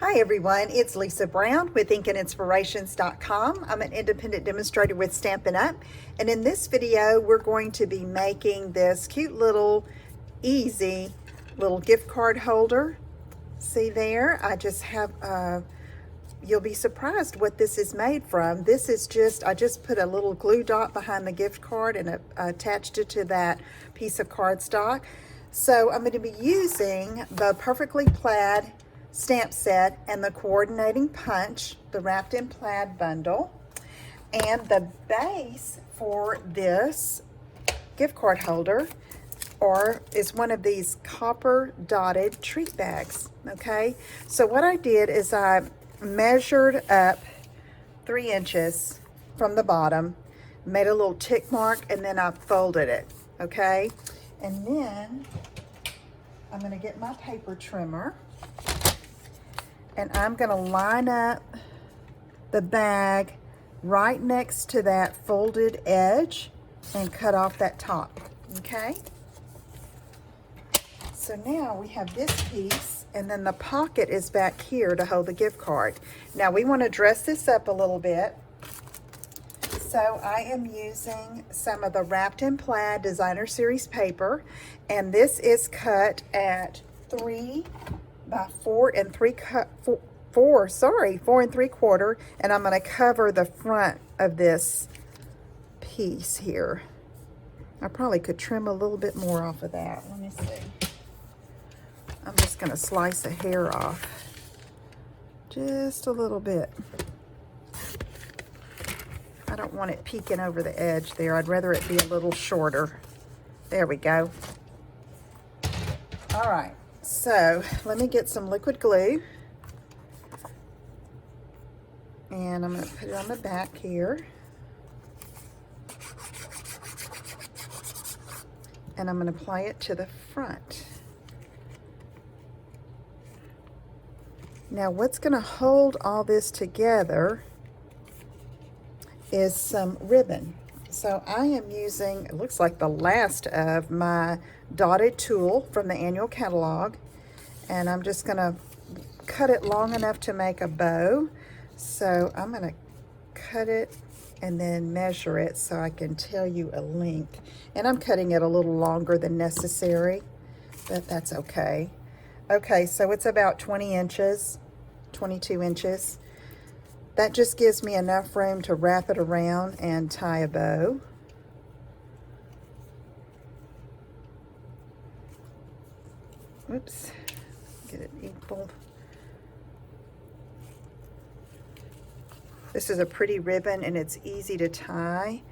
Hi everyone, it's Lisa Brown with InkandInspirations.com. I'm an independent demonstrator with Stampin' Up! And in this video we're going to be making this cute little easy little gift card holder. See there, I just have you'll be surprised what this is made from. This is I just put a little glue dot behind the gift card and attached it to that piece of cardstock. So I'm going to be using the Perfectly Plaid stamp set and the coordinating punch, the Wrapped in Plaid bundle. And the base for this gift card holder is one of these copper dotted treat bags. Okay, so what I did is I measured up 3 inches from the bottom, made a little tick mark, and then I folded it. Okay, and then I'm going to get my paper trimmer and I'm going to line up the bag right next to that folded edge and cut off that top. Okay, so now we have this piece, and then the pocket is back here to hold the gift card. Now we want to dress this up a little bit, so I am using some of the Wrapped in Plaid Designer Series paper, and this is cut at 3 by 4 3/4, and I'm going to cover the front of this piece here. I probably could trim a little bit more off of that. Let me see. I'm just going to slice a hair off, just a little bit. I don't want it peeking over the edge there. I'd rather it be a little shorter. There we go. All right, so let me get some liquid glue. And I'm going to put it on the back here. And I'm going to apply it to the front. Now what's going to hold all this together is some ribbon. So I am using, it looks like the last of my dotted tulle from the annual catalog. And I'm just going to cut it long enough to make a bow. So I'm going to cut it and then measure it so I can tell you a length. And I'm cutting it a little longer than necessary, but that's okay. Okay, so it's about 20 inches, 22 inches. That just gives me enough room to wrap it around and tie a bow. Oops, get it equal. This is a pretty ribbon and it's easy to tie.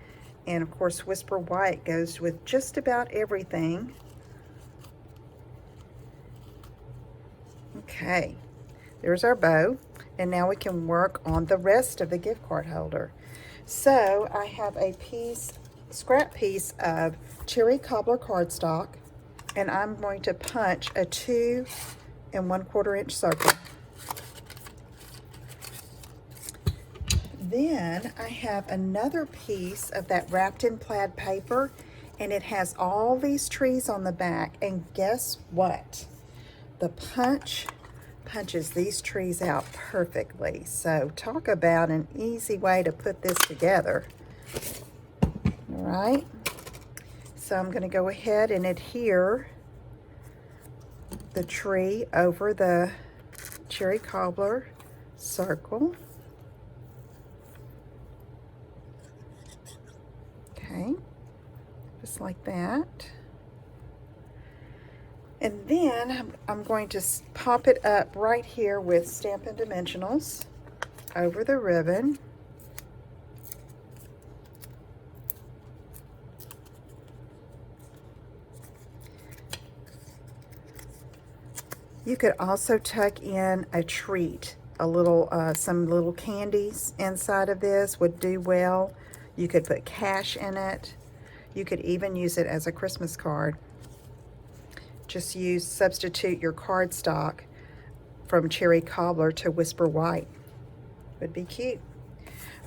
And of course, Whisper White goes with just about everything. Okay, there's our bow. And now we can work on the rest of the gift card holder. So I have a scrap piece of cherry cobbler cardstock, and I'm going to punch a 2 1/4 inch circle. Then I have another piece of that Wrapped in Plaid paper, and it has all these trees on the back. And guess what? The punches these trees out perfectly. So talk about an easy way to put this together. All right. So I'm going to go ahead and adhere the tree over the cherry cobbler circle. Okay, just like that. And then I'm going to pop it up right here with Stampin' Dimensionals over the ribbon. You could also tuck in a treat, some little candies inside of this would do well. You could put cash in it. You could even use it as a Christmas card. Just substitute your cardstock from cherry cobbler to Whisper White. Would be cute.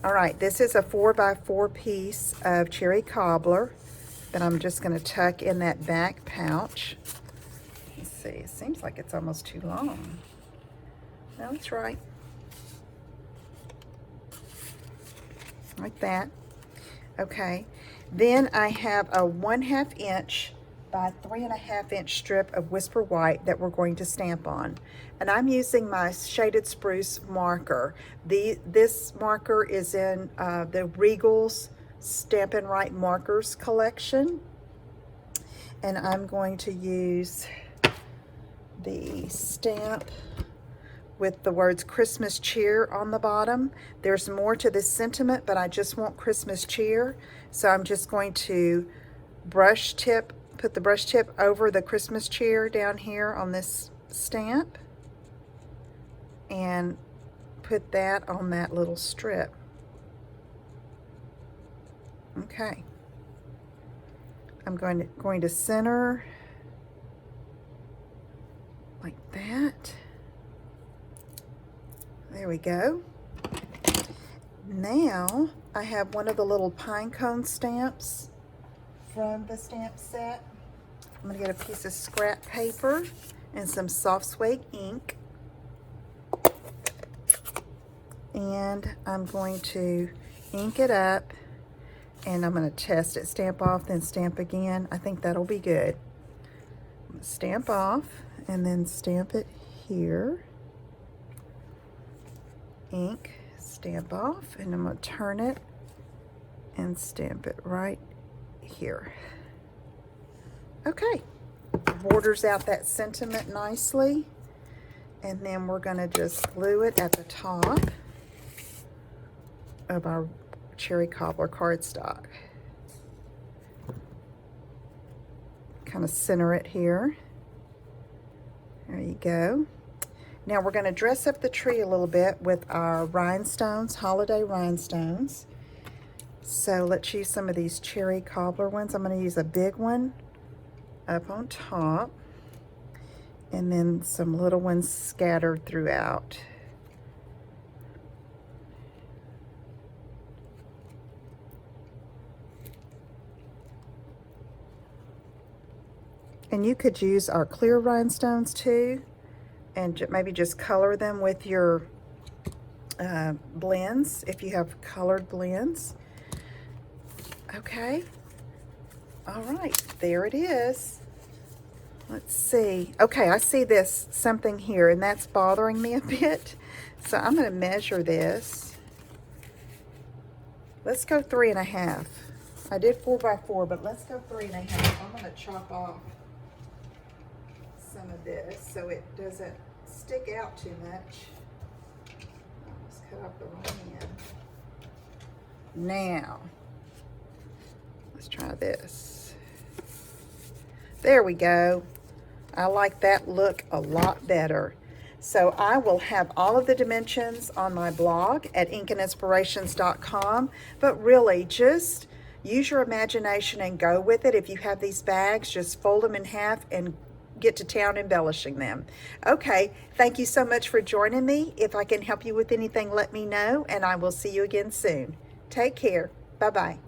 All right, this is a 4 by 4 piece of cherry cobbler that I'm just going to tuck in that back pouch. Let's see, it seems like it's almost too long. No, that's right. Like that. Okay. Then I have a 1/2 inch by 3.5 inch strip of Whisper White that we're going to stamp on. And I'm using my Shaded Spruce marker. This marker is in the Regal's Stampin' Right Markers collection. And I'm going to use the stamp with the words Christmas Cheer on the bottom. There's more to this sentiment, but I just want Christmas cheer. So I'm just going to put the brush tip over the Christmas cheer down here on this stamp and put that on that little strip. Okay. I'm going to center like that. There we go. Now I have one of the little pine cone stamps from the stamp set. I'm going to get a piece of scrap paper and some soft suede ink. And I'm going to ink it up, and I'm going to test it. Stamp off, then stamp again. I think that'll be good. Stamp off, and then stamp it here. Ink, stamp off, and I'm going to turn it and stamp it right here. Okay, borders out that sentiment nicely, and then we're going to just glue it at the top of our cherry cobbler cardstock. Kind of center it here. There you go. Now we're going to dress up the tree a little bit with our rhinestones, holiday rhinestones. So let's use some of these cherry cobbler ones. I'm going to use a big one up on top, and then some little ones scattered throughout. And you could use our clear rhinestones too, and maybe just color them with your blends if you have colored blends. Okay. All right, there it is. Let's see. Okay, I see this something here, and that's bothering me a bit. So I'm going to measure this. Let's go 3.5. I did 4 by 4, but let's go 3.5. I'm going to chop off some of this so it doesn't stick out too much. I'll just cut off the wrong end. Now, let's try this. There we go. I like that look a lot better. So I will have all of the dimensions on my blog at inkandinspirations.com, but really just use your imagination and go with it. If you have these bags, just fold them in half and get to town embellishing them. Okay, thank you so much for joining me. If I can help you with anything, let me know, and I will see you again soon. Take care. Bye-bye.